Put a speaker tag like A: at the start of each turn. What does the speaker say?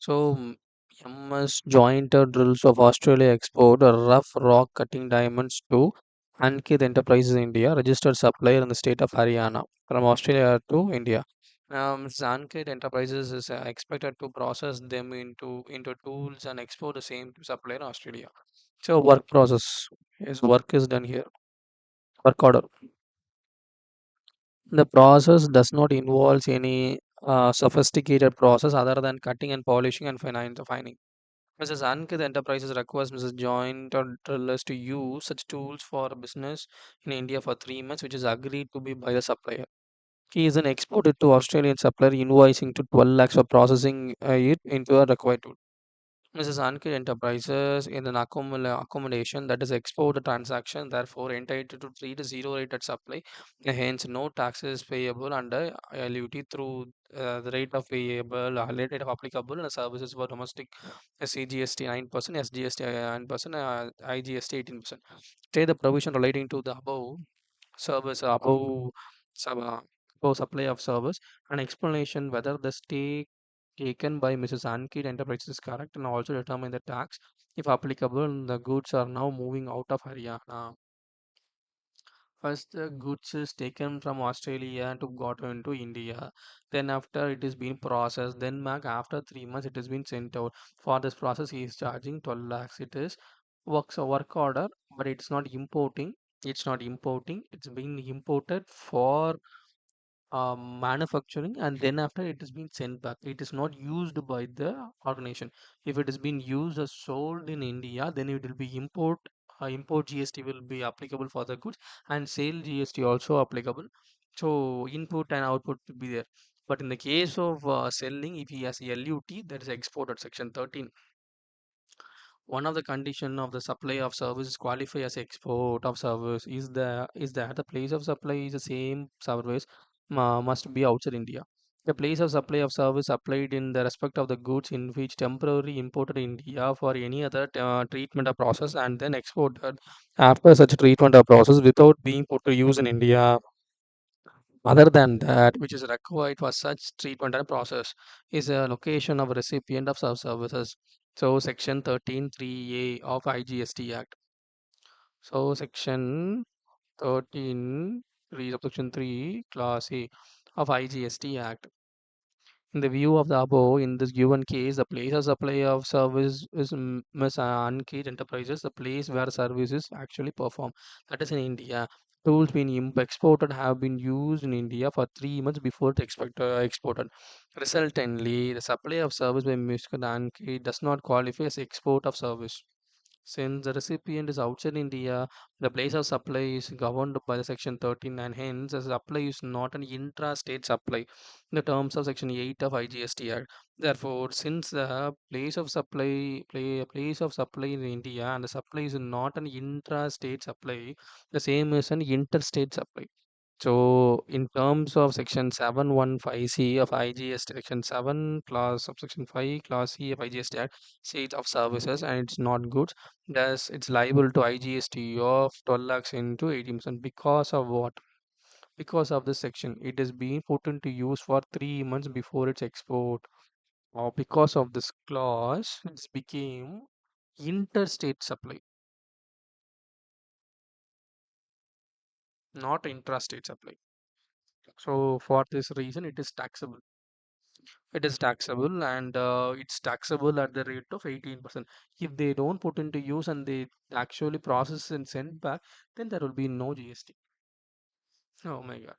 A: So, MS Jointer Drills of Australia export a rough rock cutting diamonds to Ankit Enterprises India, registered supplier in the state of Haryana from Australia to India. Ankit Enterprises is expected to process them into tools and export the same to supplier in Australia. So, work process is work is done here. Work order. The process does not involve any sophisticated process other than cutting and polishing and fining. Mrs. Ankit Enterprises requests Mrs. Joint or drillers to use such tools for business in India for 3 months, which is agreed to be by the supplier. He is then exported to Australian supplier, invoicing to 12 lakhs for processing it into a required tool. Mrs. Ankit Enterprises in an accommodation that is export transaction, therefore entitled to treat a zero rate at supply, hence no taxes payable under LUT through the rate of payable, rate of applicable and services for domestic CGST 9%, SGST 9%, IGST 18%. State the provision relating to the above service, sub, uh, above supply of service, and explanation whether the stake taken by Mrs. Ankit Enterprises is correct, and also determine the tax, if applicable. The goods are now moving out of Haryana. First, the goods is taken from Australia to got into India. Then, after it is being processed, then back after 3 months, it has been sent out. For this process, he is charging 12 lakhs. It is works a work order, but it's not importing. It's not importing. It's being imported for manufacturing, and then after it has been sent back. It is not used by the organization. If it has been used or sold in India, then it will be import GST will be applicable for the goods, and sale GST also applicable. So input and output will be there. But in the case of selling, if he has LUT, that is export at section 13, one of the condition of the supply of service qualify as export of service is that the place of supply is the same service, must be outside India. The place of supply of service applied in the respect of the goods in which temporarily imported in India for any other treatment or process and then exported after such treatment or process without being put to use in India. Other than that, which is required for such treatment and process, is a location of recipient of services. So, Section 13(3)(a) of IGST Act. So, Section 13, 3, Subsection 3, Class A of IGST Act. In the view of the above, in this given case, the place of supply of service is Ms. Ankit Enterprises, the place where service is actually performed. That is in India. Tools being exported have been used in India for 3 months before it exported. Resultantly, the supply of service by Ms. Ankit does not qualify as export of service. Since the recipient is outside India, the place of supply is governed by the Section 13, and hence the supply is not an intra-state supply in the terms of Section 8 of IGST Act. Therefore, since the place of supply in India and the supply is not an intra-state supply, the same is an interstate supply. So, in terms of Section 715C of IGST, Section 7 clause subsection 5 clause C of IGST Act, says of services and it's not goods, thus it's liable to IGST of 12 lakhs into 18%. Because of what? Because of this section, it is being put into use for 3 months before its export. Or because of this clause, it became interstate supply, not intrastate supply. So, for this reason, it is taxable. It is taxable, and it's taxable at the rate of 18%. If they don't put into use and they actually process and send back, then there will be no GST. Oh my God.